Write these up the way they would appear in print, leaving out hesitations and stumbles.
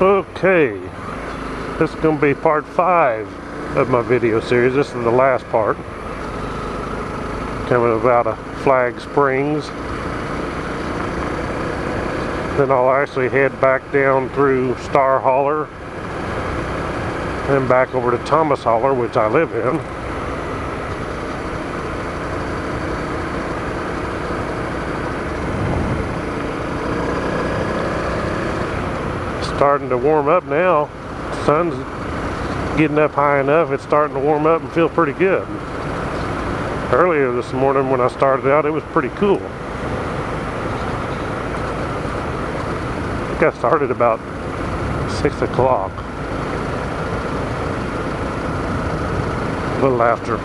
Okay, this is going to be part 5 of my video series. This is the last part, coming about a Flag Springs. Then I'll actually head back down through Star Holler and back over to Thomas Holler, which I live in. Starting to warm up now. The sun's getting up high enough, it's starting to warm up and feel pretty good. Earlier this morning when I started out, it was pretty cool. I think I started about 6 o'clock. A little after.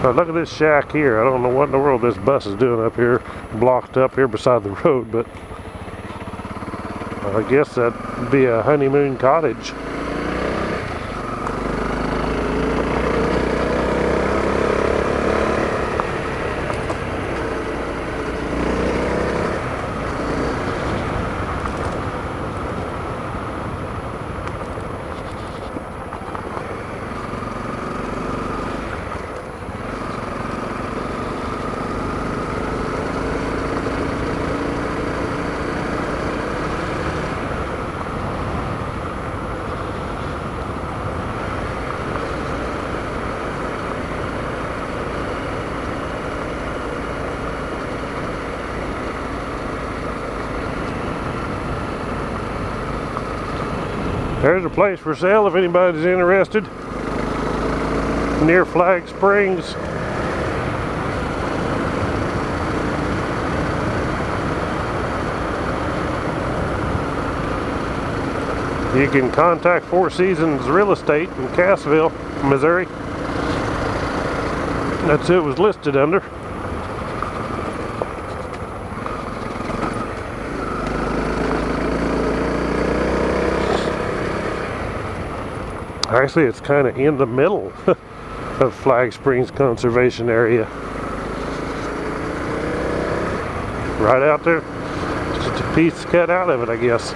Now look at this shack here. I don't know what in the world this bus is doing up here, blocked up here beside the road, but I guess that'd be a honeymoon cottage. There's a place for sale if anybody's interested, near Flag Springs. You can contact Four Seasons Real Estate in Cassville, Missouri. That's who it was listed under. Actually, it's kind of in the middle of Flag Springs Conservation Area. Right out there. Just a piece cut out of it, I guess.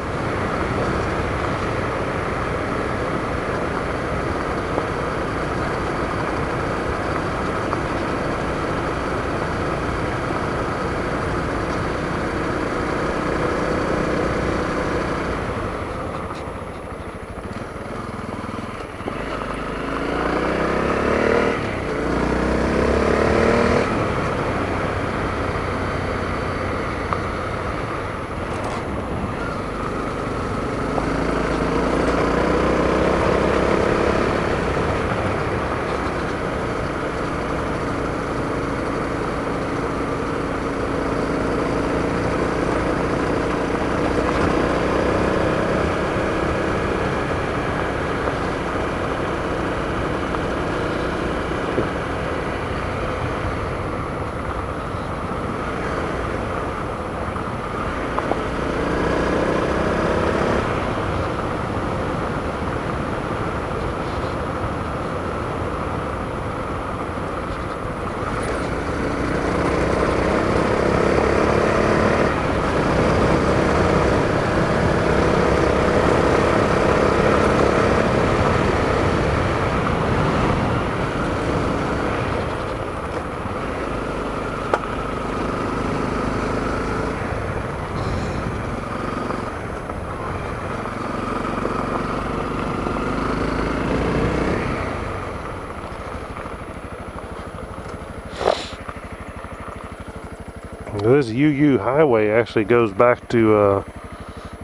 This UU highway actually goes back to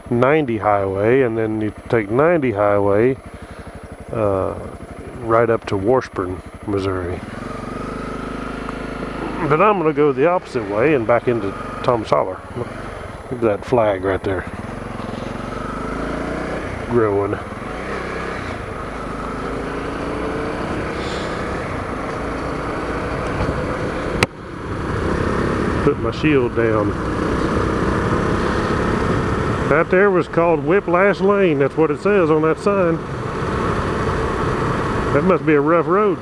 90 highway, and then you take 90 highway right up to Washburn, Missouri. But I'm going to go the opposite way and back into Thomas Holler. Look at that flag right there growing. Put my shield down. That there was called Whiplash Lane. That's what it says on that sign. That must be a rough road.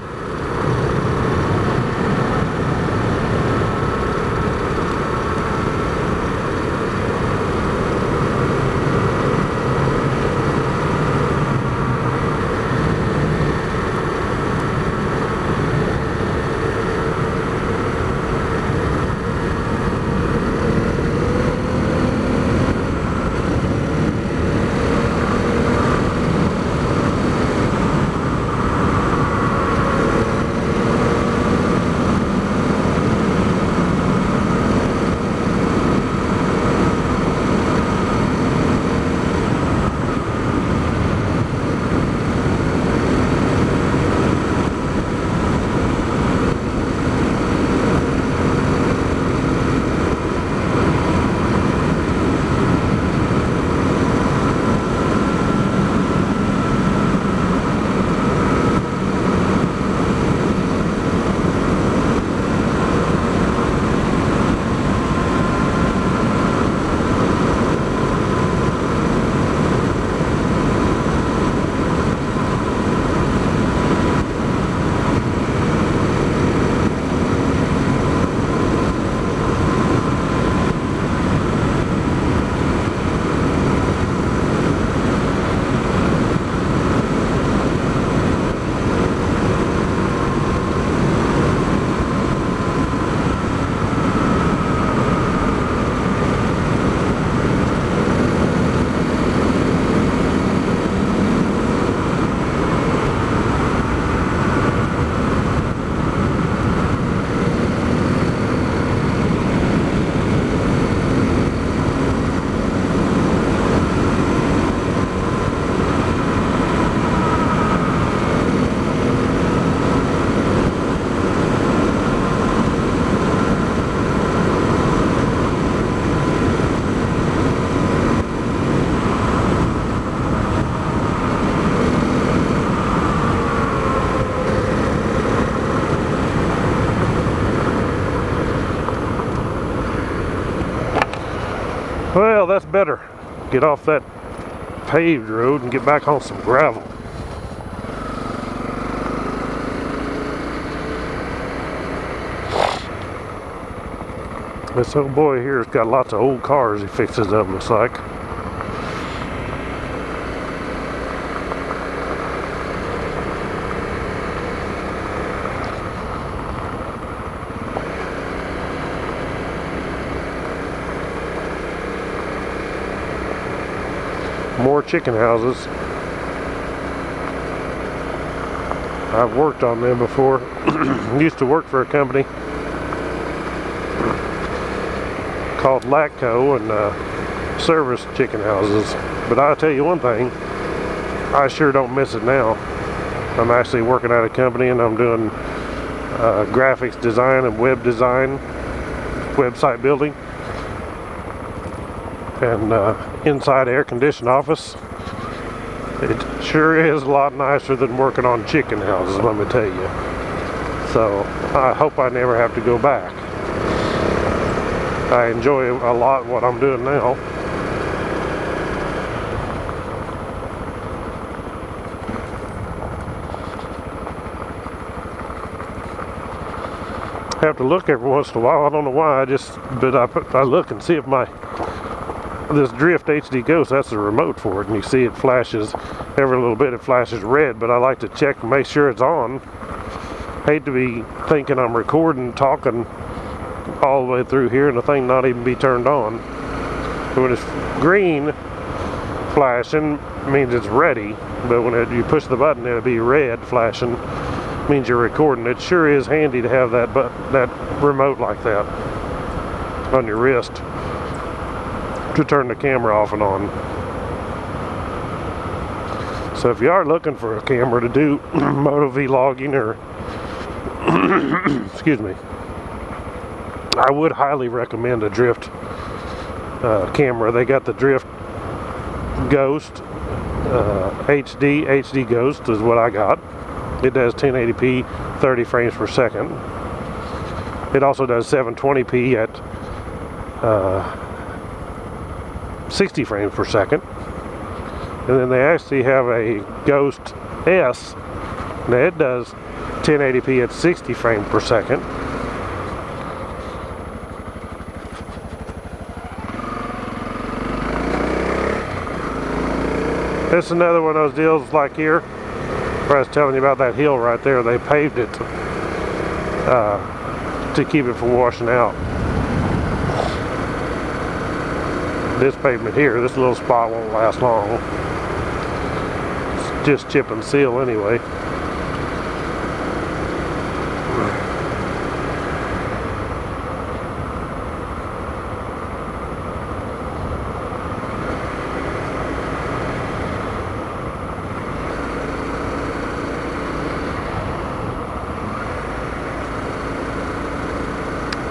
Well, that's better. Get off that paved road and get back on some gravel. This old boy here has got lots of old cars he fixes up, looks like. More chicken houses. I've worked on them before. Used to work for a company called Latco and service chicken houses. But I'll tell you one thing, I sure don't miss it now. I'm actually working at a company and I'm doing graphics design and web design, website building, and inside air conditioned office. It sure is a lot nicer than working on chicken houses, let me tell you. So I hope I never have to go back. I enjoy a lot what I'm doing now. I have to look every once in a while. I don't know why. But I look and see if this Drift HD Ghost, that's the remote for it, and you see it flashes every little bit. It flashes red, but I like to check and make sure it's on. Hate to be thinking I'm recording, talking all the way through here and the thing not even be turned on. When it's green flashing, means it's ready, but when you push the button, it'll be red flashing, means you're recording. It sure is handy to have that remote like that on your wrist to turn the camera off and on. So if you are looking for a camera to do moto vlogging or excuse me, I would highly recommend a Drift camera. They got the Drift Ghost HD Ghost is what I got. It does 1080p 30 frames per second. It also does 720p at 60 frames per second. And then they actually have a Ghost S. Now it does 1080p at 60 frames per second. This is another one of those deals like here where I was telling you about that hill right there. They paved it to keep it from washing out. This pavement here, this little spot won't last long. It's just chip and seal anyway.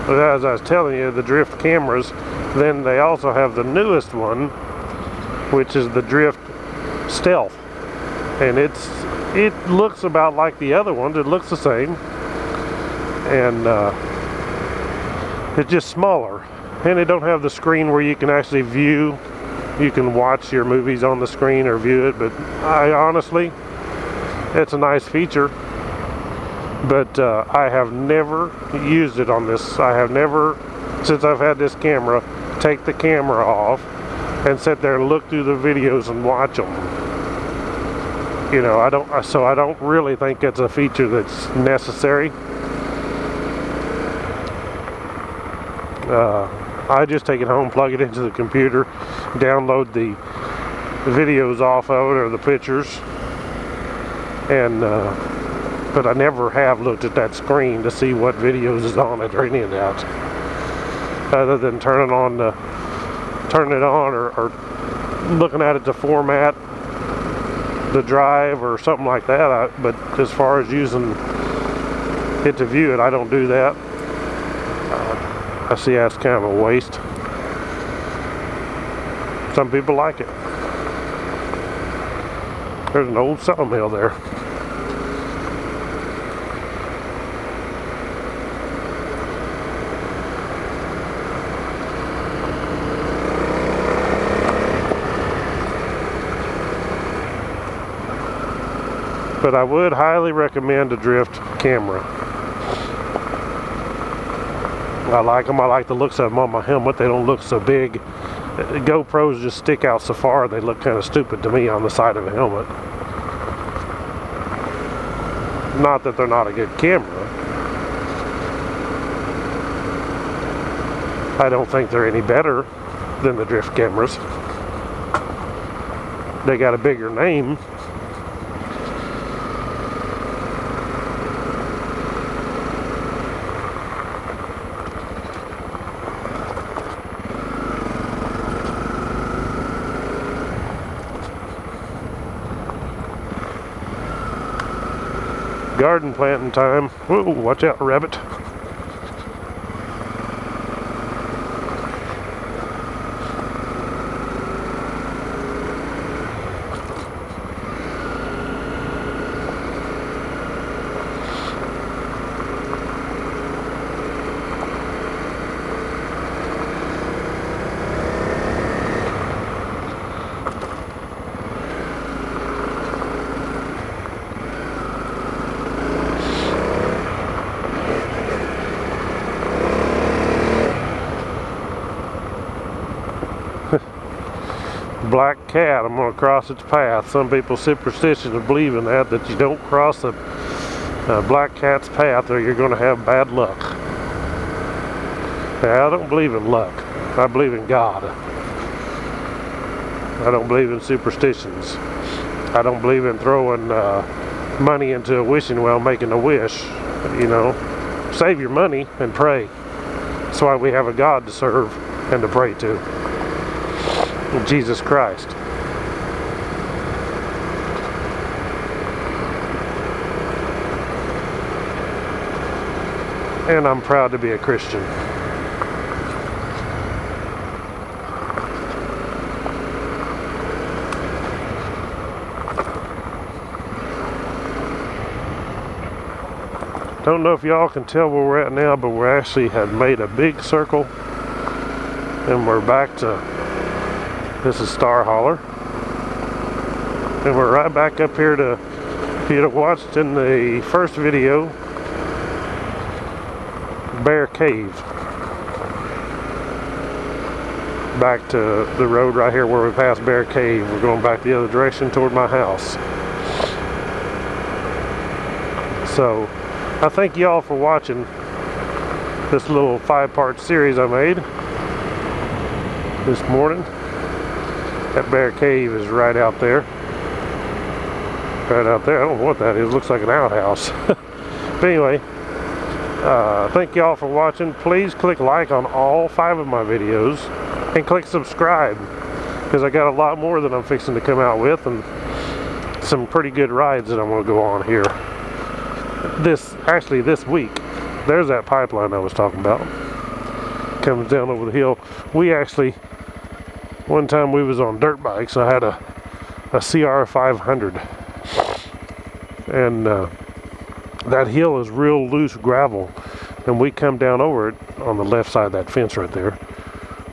But as I was telling you, the Drift cameras, then they also have the newest one, which is the Drift Stealth. And it looks about like the other ones. It looks the same. And it's just smaller. And they don't have the screen where you can actually view. You can watch your movies on the screen or view it. But I honestly, it's a nice feature. But I have never used it on this. I have never, since I've had this camera, take the camera off and sit there and look through the videos and watch them. You know, I don't really think it's a feature that's necessary. I just take it home, plug it into the computer, download the videos off of it or the pictures, and but I never have looked at that screen to see what videos is on it or any of that, other than turning it on or looking at it to format the drive or something like that. But as far as using it to view it, I don't do that. I see that's kind of a waste. Some people like it. There's an old sawmill there. But I would highly recommend a drift camera. I like them. I like the looks of them on my helmet. They don't look so big. GoPros just stick out so far. They look kind of stupid to me on the side of a helmet. Not that they're not a good camera. I don't think they're any better than the drift cameras. They got a bigger name. Garden planting time. Whoa, watch out, rabbit. Black cat, I'm going to cross its path. Some people superstitious believe in that you don't cross a black cat's path or you're going to have bad luck. Now, I don't believe in luck. I believe in God. I don't believe in superstitions. I don't believe in throwing money into a wishing well, making a wish. You know, save your money and pray. That's why we have a God to serve and to pray to. Jesus Christ. And I'm proud to be a Christian. Don't know if y'all can tell where we're at now, but we actually have made a big circle and we're back to, this is Star Holler, and we're right back up here to, if you'd have watched in the first video, Bear Cave. Back to the road right here where we passed Bear Cave. We're going back the other direction toward my house. So I thank y'all for watching this little 5-part series I made this morning. That Bear Cave is right out there. Right out there. I don't know what that is. It looks like an outhouse. But anyway, thank y'all for watching. Please click like on all 5 of my videos and click subscribe, because I got a lot more that I'm fixing to come out with and some pretty good rides that I'm going to go on here. Actually this week. There's that pipeline I was talking about. Comes down over the hill. We actually, one time we was on dirt bikes. I had a CRF250L, and that hill is real loose gravel, and we come down over it on the left side of that fence right there.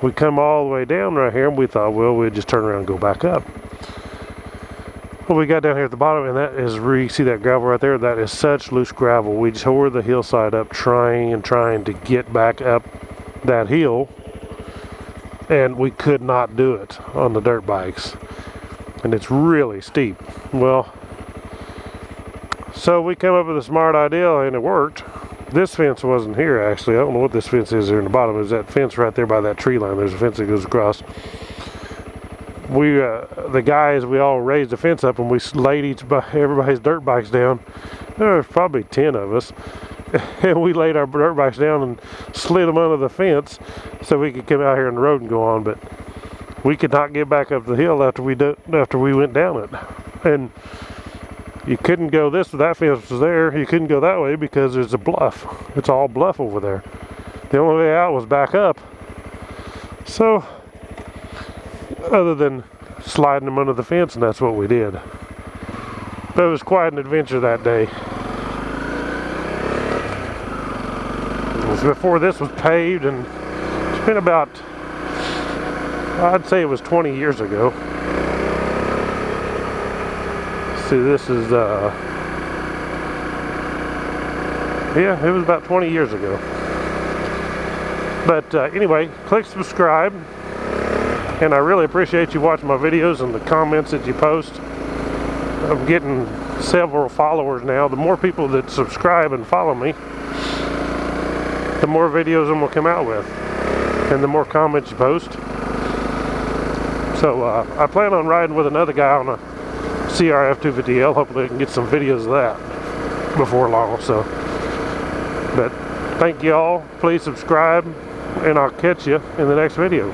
We come all the way down right here, and we thought, well, we'd just turn around and go back up. Well, we got down here at the bottom, and that is, you see that gravel right there? That is such loose gravel. We tore the hillside up trying to get back up that hill, and we could not do it on the dirt bikes, and it's really steep. Well, so we came up with a smart idea, and it worked. This fence wasn't here, actually. I don't know what this fence is here in the bottom. Is that fence right there by that tree line? There's a fence that goes across. We, the guys, we all raised the fence up, and we laid everybody's dirt bikes down. There was probably 10 of us. And we laid our dirt bikes down and slid them under the fence so we could come out here on the road and go on. But we could not get back up the hill after we went down it. And you couldn't go that fence was there. You couldn't go that way because there's a bluff. It's all bluff over there. The only way out was back up. So, other than sliding them under the fence, and that's what we did. But it was quite an adventure that day. It was before this was paved, and it's been about, I'd say it was 20 years ago. See, this is Yeah, it was about 20 years ago. But anyway, click subscribe, and I really appreciate you watching my videos and the comments that you post. I'm getting several followers now. The more people that subscribe and follow me, the more videos I'm going to come out with, and the more comments you post. So I plan on riding with another guy on a CRF250L. Hopefully I can get some videos of that before long. So, but thank you all. Please subscribe, and I'll catch you in the next video.